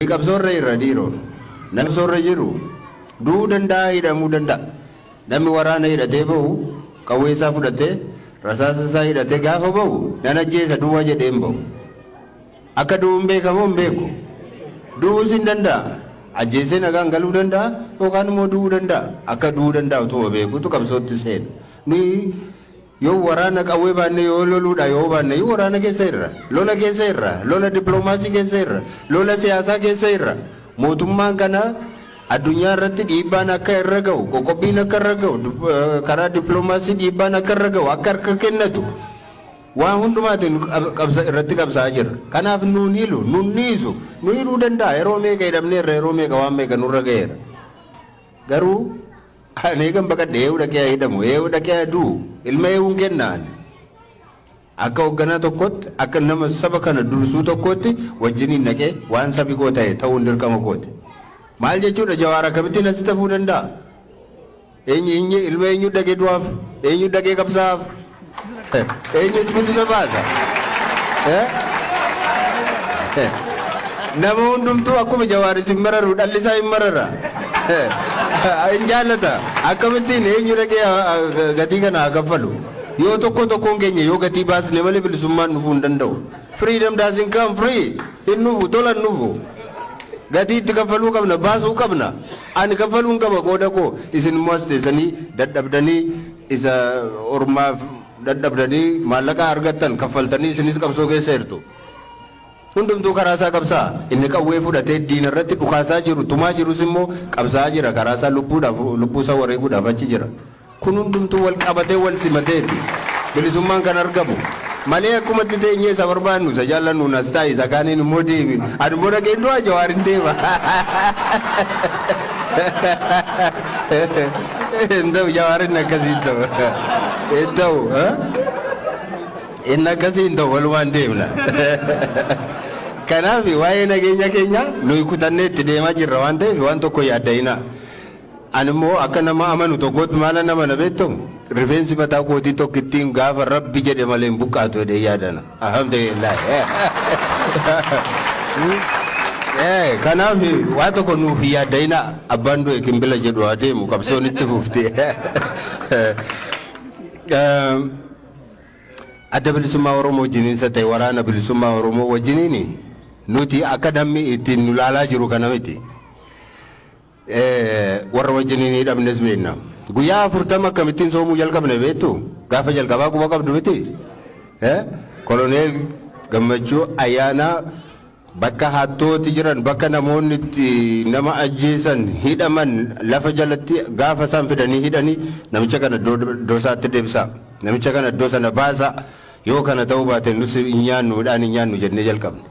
Qabsoorra irra dhiiroo namni soorra jiru du'uu danda'a hidhamuu danda'a. Namni waraana hidhatee bahu qawwee isaa fudhatee rasaasa isaa hidhatee gaafa bahu nan ajjeesa duwwaa jedheen bahu. Akka du'uun beekamoo hin beeku. Du'uus hin danda'a. Ajjeesee nagaan galuu danda'a yookaan immoo du'uu danda'a. Akka du'uu danda'a utuma beekutu qabsootti seena. Nuyi yoo waraana qawwee baanne yoo loluudha yoo baanne yoo waraana keessa irra lola keessa irra lola dippiloomaasii keessa irra lola siyaasaa keessa irra mootummaan kana addunyaa irratti dhiibbaan akka irra ga'u qoqqobbiin akka irra ga'u karaa dippiloomaasii dhiibbaan akka irra ga'u akka harka kennatu waan hundumaatiin irratti qabsaa jira. Kanaaf nuun hilu nuun niisu nu hiruu danda'a yeroo meeqa hidhamneerra yeroo meeqa waan meeqa nurra ga'eera garuu ani kan bakadde dhaqee hidhamu dhaqee duu ilma eewuun kennaan akka hoogganaa tokkotti akka nama saba kana dursuu tokkotti wajjiniin naqee waan sabi koo ta'e ta'uun dirqama kooti. Maal jechuudha Jawaar akkamittiin as ta'uu danda'a? Ilma eenyu dhaqee du'aaf eenyu dhaqee qabsaa'aaf eenyu bilisa baasa? Nama hundumtuu akkuma Jawaar isin mararu dhalli isaa hin marara. Injaalata akkamittiin eenyu dhaqee gatii kana kaffalu yoo tokkoon keenya yoo gatii baasne malee bilisummaan dhufuu hin danda'u. Freedom doesn't come free hin dhufu tola hin dhufu gatii itti kaffaluu qabna baasuu qabna. Ani kaffaluu hin qaba qooda koo isin immoo as teessanii dadhabdanii isa ormaaf dadhabdanii maallaqa argattan kaffaltanii isinis qabsoo keessa jirtu. Hundumtuu karaa isaa qabsaa inni qawwee fudhatee diina irratti dhukaasaa jiru tumaa jirus immoo qabsaa jira karaa isaa lubbuu isaa wareeguudhaaf achi jira. Kun hundumtuu wal qabatee wal simateeti bilisummaan kan argamu malee akkuma itti teenyee isa barbaannu isa jaallannu nas taa'e isa kaaniin immoo deemi ani immoo dhaqeen du'aa Jawaar hin deema. Hin ta'u Jawaar inni akkasii hin ta'u hin ta'u inni akkasii hin ta'u walumaan deemna. Kanaaf waa'ee nageenya keenya nuyi kutannee itti deemaa jirra waan ta'eef waan tokko yaadda'ina. Ani immoo akka nama amanu tokkotti maala nama na beektamu rifeensi mataa kootii tokko ittiin gaafa rabbi jedhe malee hin buqqaatu jedhee yaadana. Alhamdulillah. Kanaaf waan tokko nuuf yaadda'ina abbaan du'e kimbila jedhu adeemu qabsoon itti fufte. Adda bilisummaa Oromoo wajjiniinsa ta'e waraana bilisummaa Oromoo wajjiniini nuti akka namni ittiin nu laalaa jiru kana miti. Warra wajjiniin hidhamnes beekna. Guyyaa 40 akkamittiin soomuu jalqabne beektu gaafa jalqabaa quba qabdu miti. Koloneel Gammachuu ayyaana bakka hattooti jiran bakka namoonni itti nama ajjeesan hidhaman lafa jalatti gaafa isaan fidanii hidhanii namicha kana doosaatti deebisa. Namicha kana iddoo sana baasa yoo kana ta'uu baate nus hin nyaannu jennee jalqabne.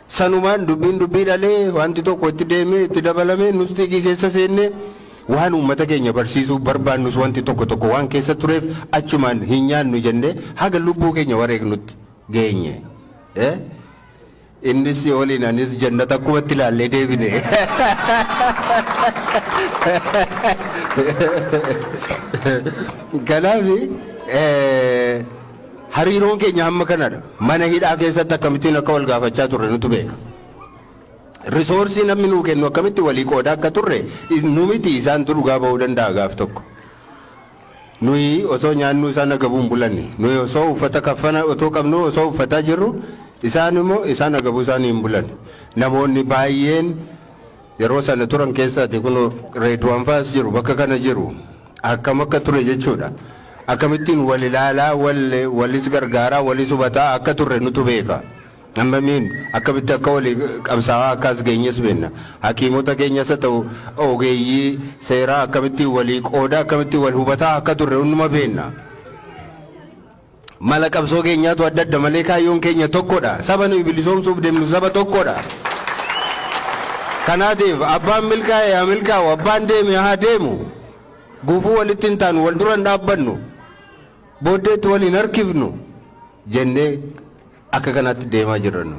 Sanumaan dubbii dhalee wanti tokko itti deemee itti dabalamee nus xiqqii keessa seennee waan uummata keenya barsiisuu barbaannus wanti tokko waan keessa tureef achumaan hin nyaannu jennee haga lubbuu keenya wareegnutti geenye. Innis waliin anis jannata akkumatti ilaallee deebine. Kanaaf hariiroon keenya hamma kanadha. Mana hidhaa keessatti akkamittiin akka wal gaafachaa turre nutu beeka. Risoorsii namni nuu kennu akkamitti walii qoodaa akka turre nu miti isaan dhugaa bahuu danda'a gaaf tokko. Nuyi osoo nyaannu isaan agabuun bulanne nuyi osoo uffata kaffana otoo qabnu osoo uffataa jirru isaan immoo isaan agabuu isaanii hin bulanne. Namoonni baay'een yeroo sana turan keessaati kun reeduwwan faas jiru bakka kana jiru akkam akka ture jechuudha. Akkamittiin wal ilaalaa walis gargaaraa walis hubataa akka turre nutu beeka. Ammamiin akkamitti akka walii qabsaa'aa akkas geenyes beenna. Hakiimota keenyas haa ta'u ogeeyyii seeraa akkamitti walii qoodaa akkamitti wal hubataa akka turre hunduma beenna. Mala qabsoo keenyaatu adda adda malee kaayyoon keenya tokkodha. Saba nuyi bilisoomsuuf deemnu saba tokkodha. Kanaatiif abbaan milkaa'e haa milkaa'u abbaan deeme haa deemu. Gufuu walitti hin taanu wal dura hin dhaabbannu. Booddeetti waliin harkifnu jennee akka kanatti deemaa jirrannu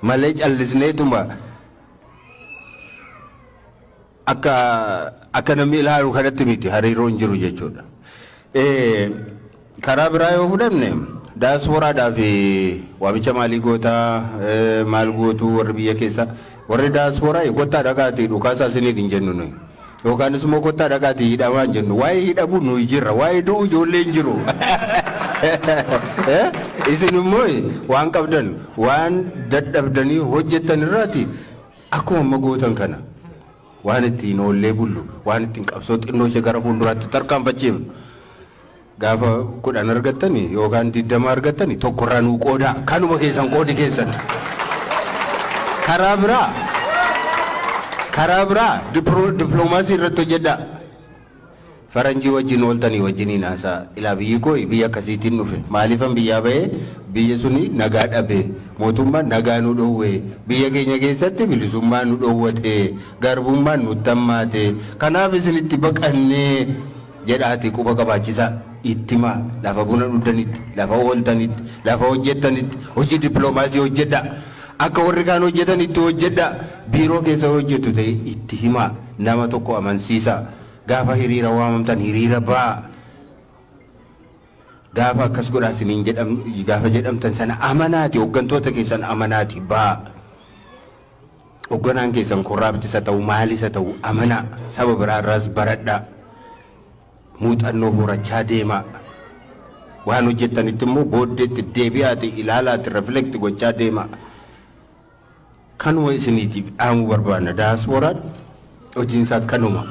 malee callisneetuma akka namni ilaalu kanatti miti hariiroon jiru jechuudha. Karaa biraa yoo fudhanne daasporaadhaa fi waamicha maalii gootaa maal gootuu warri biyya keessa warri diasporaa kottaa dhaqaatii dhukaasaa isinii hin jennu nuyi yookaanis immoo kottaa dhaqaatii hidhamaa hin jennu waa'ee hidhabuu nuyi jirra waa'ee du'u ijoollee hin jiru isin immoo waan qabdan waan dadhabdanii hojjettan irraati akkuma amma gootan kana waan ittiin oollee bullu waan ittiin qabsoo xinnoo ishee gara fuulduraatti tarkaanfachiifnu gaafa 10 argattanii yookaan 20 argattanii tokkorraa nuu qoodaa kanuma keessan qoodi keessan karaa biraa dippiloomaasii irratti hojjedhaa faranjii wajjin ooltanii wajjiniin haasaa ilaa biyyi koo biyya akkasiitiin dhufe maaliifan biyyaa bahee biyya suni nagaa dhabe mootummaan nagaa nu dhoowwe biyya keenya keessatti bilisummaan nu dhoowwate garbummaan nutti hammaate kanaaf isinitti baqannee jedhaati quba qabaachisaa ittima lafa buna dhuddanitti lafa ooltanitti lafa hojjettanitti hojii dippiloomaasii hojjedhaa akka warri kaan hojjetanitti hojjedhaa biiroo keessa hojjettu ta'e itti himaa nama tokko amansiisaa gaafa hiriira waamamtan hiriira baa gaafa akkas godhaa isiniin gaafa jedhamtan sana amanaati hooggantoota keessan amanaati baa hoogganaan keessan korraabtisa ta'u maalisa ta'u amanaa saba biraarraas baradhaa muuxannoo horachaa deemaa waan hojjettanitti immoo booddeetti deebi'aati ilaalaati reflekti gochaa deemaa kanuma isiniitiif dhaamuu barbaanna diasporaan hojiinsa akkanuma